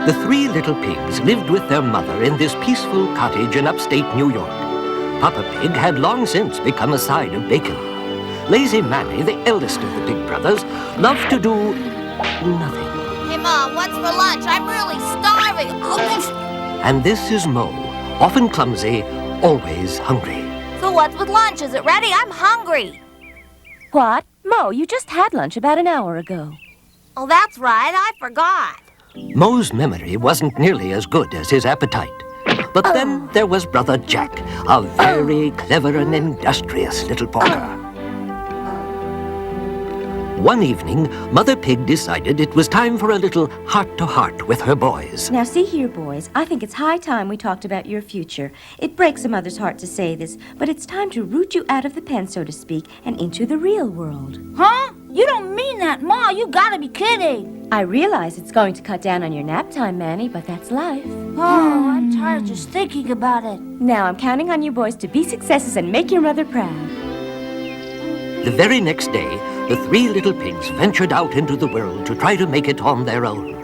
The three little pigs lived with their mother in this peaceful cottage in upstate New York. Papa Pig had long since become a side of bacon. Lazy Manny, the eldest of the big brothers, loved to do nothing. Hey, Mom, what's for lunch? I'm really starving. And this is Mo, often clumsy, always hungry. So what's with lunch? Is it ready? I'm hungry. What? Mo, you just had lunch about an hour ago. Oh, that's right. I forgot. Mo's memory wasn't nearly as good as his appetite. But then there was Brother Jack, a very clever and industrious little porker. One evening, Mother Pig decided it was time for a little heart-to-heart with her boys. Now, see here, boys. I think it's high time we talked about your future. It breaks a mother's heart to say this, but it's time to root you out of the pen, so to speak, and into the real world. Huh? You don't mean that, Ma. You gotta be kidding. I realize it's going to cut down on your nap time, Manny, but that's life. Oh, I'm tired just thinking about it. Now, I'm counting on you boys to be successes and make your mother proud. The very next day, the three little pigs ventured out into the world to try to make it on their own.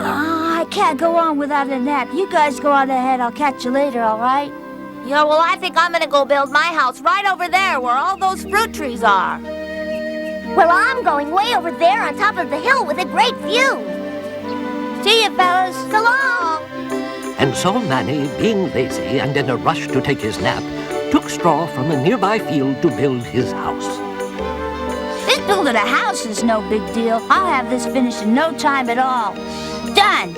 I can't go on without a nap. You guys go on ahead. I'll catch you later, all right? Yeah, well, I think I'm gonna go build my house right over there where all those fruit trees are. Well, I'm going way over there on top of the hill with a great view. See you, fellas. So long. And so Manny, being lazy and in a rush to take his nap, took straw from a nearby field to build his house. This building a house is no big deal. I'll have this finished in no time at all. Done.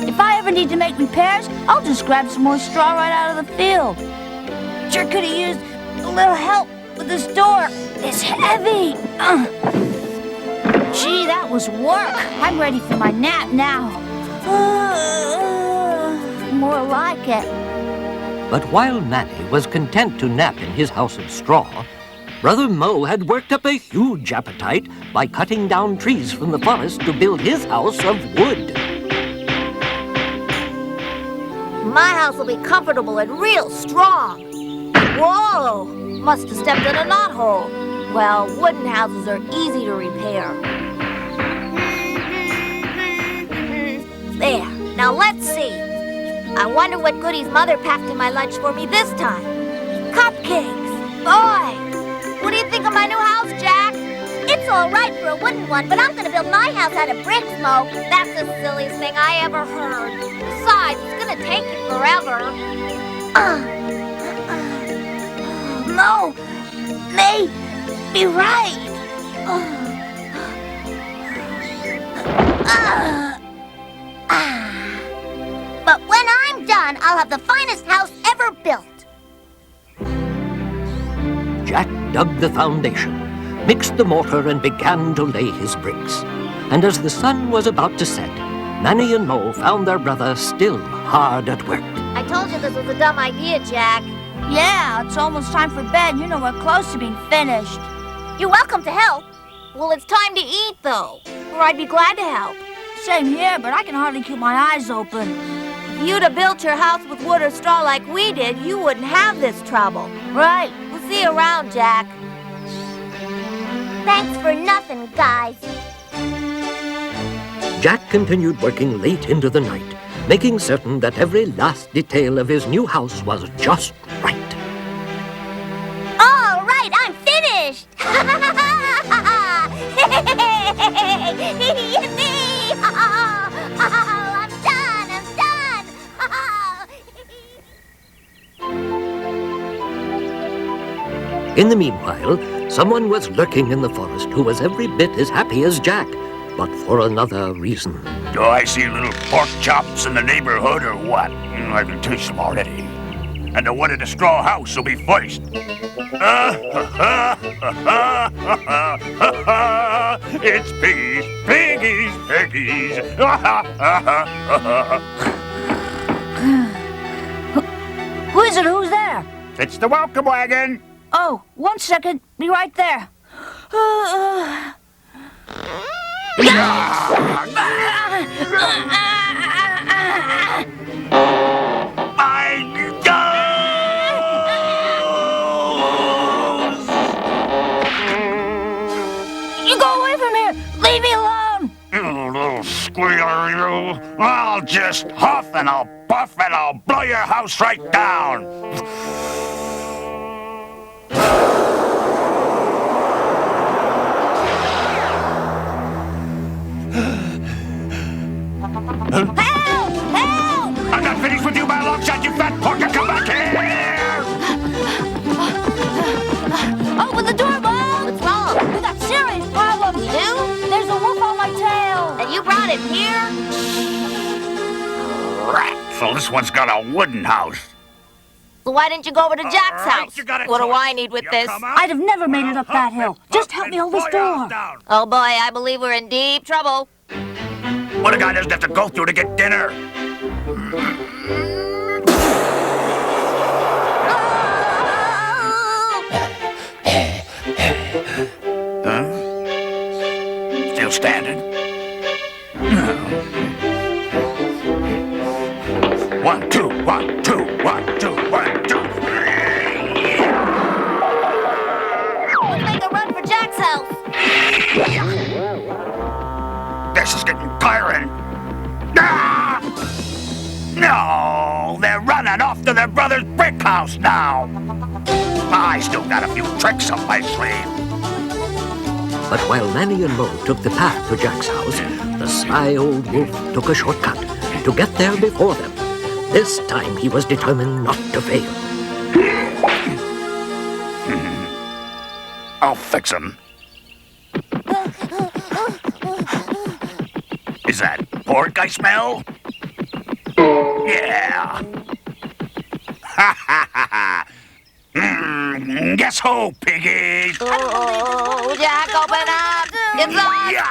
If I ever need to make repairs, I'll just grab some more straw right out of the field. Sure could have used a little help with this door. It's heavy. Gee, that was work. I'm ready for my nap now. More like it. But while Manny was content to nap in his house of straw, Brother Mo had worked up a huge appetite by cutting down trees from the forest to build his house of wood. My house will be comfortable and real strong. Whoa! Must have stepped in a knothole. Well, wooden houses are easy to repair. There. Now let's see. I wonder what goodies Mother packed in my lunch for me this time. Cupcakes! Boy! What do you think of my new house, Jack? It's all right for a wooden one, but I'm going to build my house out of bricks, Mo. That's the silliest thing I ever heard. Besides, it's going to take you forever. Mo may be right. But when I'm done, I'll have the finest house ever built. Jack dug the foundation, mixed the mortar, and began to lay his bricks. And as the sun was about to set, Manny and Mo found their brother still hard at work. I told you this was a dumb idea, Jack. Yeah, it's almost time for bed. You know we're close to being finished. You're welcome to help. Well, it's time to eat, though. Or I'd be glad to help. Same here, but I can hardly keep my eyes open. If you'd have built your house with wood or straw like we did, you wouldn't have this trouble. Right. We'll see you around, Jack. Thanks for nothing, guys. Jack continued working late into the night, making certain that every last detail of his new house was just right. All right, I'm finished. Yippee! I'm done. In the meanwhile, someone was lurking in the forest who was every bit as happy as Jack, but for another reason. Do I see little pork chops in the neighborhood or what? I can taste them already. And the one in the straw house will be first. It's piggies, piggies, piggies. Who is it? Who's there? It's the welcome wagon. Oh, 1 second. Be right there. I'll just huff and I'll puff and I'll blow your house right down. Help! Help! I'm not finished with you by a long shot, you fat porker! Come back here! Open the door, Mom! What's wrong? We got serious problems. You do? There's a wolf on my tail. And you brought him here? Rat. So this one's got a wooden house. So why didn't you go over to Jack's All right, house? you got a What do choice. I need with You this? come out, I'd have never made it up I'll that huff hill. and Just puff help me and hold this blow your house door. down. Oh boy, I believe we're in deep trouble. What a guy doesn't have to go through to get dinner. Huh? Still standing. One, two, one, two, one, two, one, two. Let's make a run for Jack's house. This is getting tiring. Ah! No, they're running off to their brother's brick house now. I still got a few tricks up my sleeve. But while Manny and Mo took the path to Jack's house, the sly old wolf took a shortcut to get there before them. This time he was determined not to fail. I'll fix him. Is that pork I smell? Yeah. Ha ha ha ha. Guess who, piggies? Oh, Jack, open up. It's us. Yeah.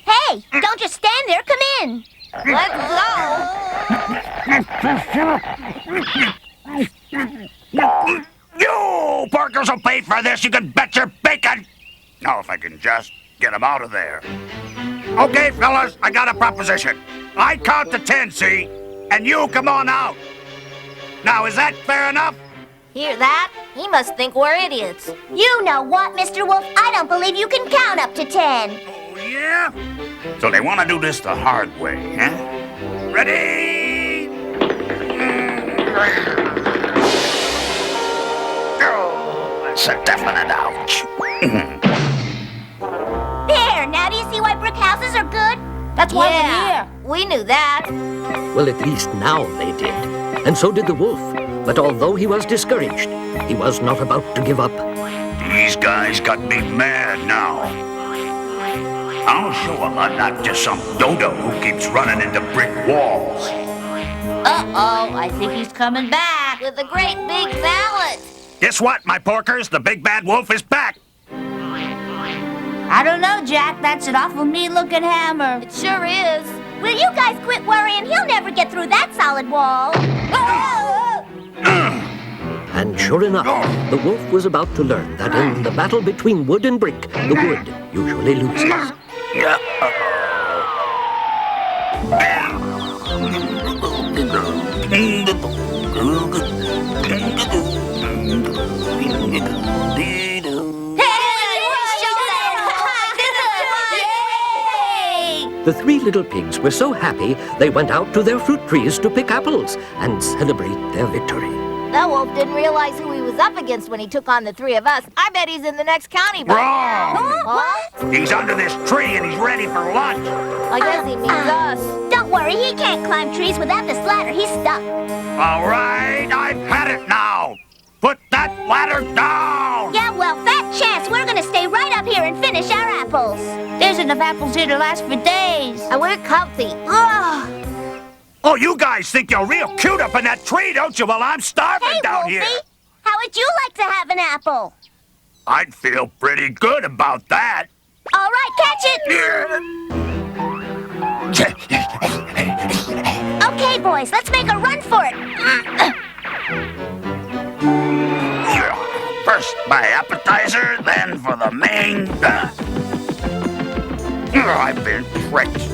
Hey, don't just stand there. Come in. Let's go. You porkers will pay for this, you can bet your bacon! Now if I can just get him out of there. Okay, fellas, I got a proposition. I count to 10, see? And you come on out. Now, is that fair enough? Hear that? He must think we're idiots. You know what, Mr. Wolf? I don't believe you can count up to 10. Oh, yeah? So they want to do this the hard way, huh? Ready? Oh, that's a definite ouch. There, now do you see why brick houses are good? That's why we're Yeah, here. we knew that. Well, at least now they did. And so did the wolf. But although he was discouraged, he was not about to give up. These guys got me mad now. I'll show them I'm not just some dodo who keeps running into brick walls. Uh-oh, I think he's coming back. With a great big mallet. Guess what, my porkers? The big bad wolf is back. I don't know, Jack. That's an awful mean-looking hammer. It sure is. Will you guys quit worrying? He'll never get through that solid wall. And sure enough, the wolf was about to learn that in the battle between wood and brick, the wood usually loses. Yeah. The three little pigs were so happy they went out to their fruit trees to pick apples and celebrate their victory. That wolf didn't realize who he was up against when he took on the three of us. I bet he's in the next county by now. Wrong. What? He's under this tree and he's ready for lunch. I guess he means us. Don't worry, he can't climb trees without this ladder. He's stuck. All right, I've had it now. Put that ladder down. Yeah, well, fat chance. We're gonna stay right up here and finish our apples. There's enough apples here to last for days. And we're comfy. Ugh. Oh, you guys think you're real cute up in that tree, don't you? Well, I'm starving Hey, down Wolfie, here. how would you like to have an apple? I'd feel pretty good about that. All right, catch it. Okay, boys, let's make a run for it. First my appetizer, then for the main. I've been tricked.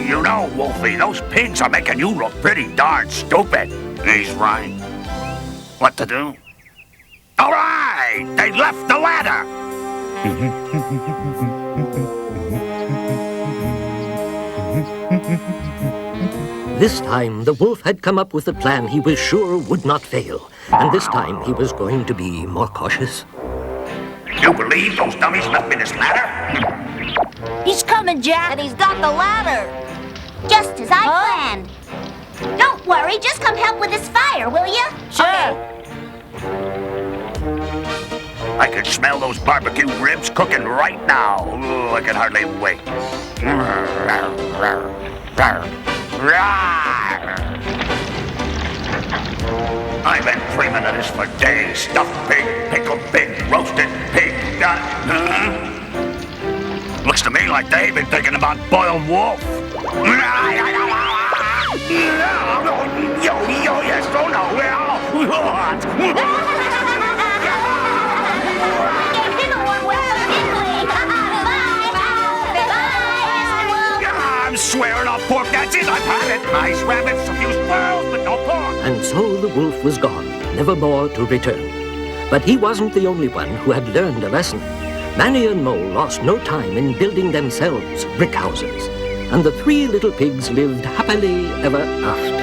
You know, Wolfie, those pigs are making you look pretty darn stupid. He's right. What to do? All right, they left the ladder. This time, the wolf had come up with a plan he was sure would not fail. And this time, he was going to be more cautious. You believe those dummies left me this ladder? He's coming, Jack. And he's got the ladder. Just as I planned. Don't worry, just come help with this fire, will you? Sure. I can smell those barbecue ribs cooking right now. Oh, I can hardly wait. I've been dreaming of this for days. Stuffed pig, pickled pig, roasted pig. Looks to me like they've been thinking about boiled wolf. Yes, oh no, I'm swearing off pork, that's it, I've had it. Nice rabbits, a few squirrels, but no pork. And so the wolf was gone, never more to return. But he wasn't the only one who had learned a lesson. Manny and Mole lost no time in building themselves brick houses. And the three little pigs lived happily ever after.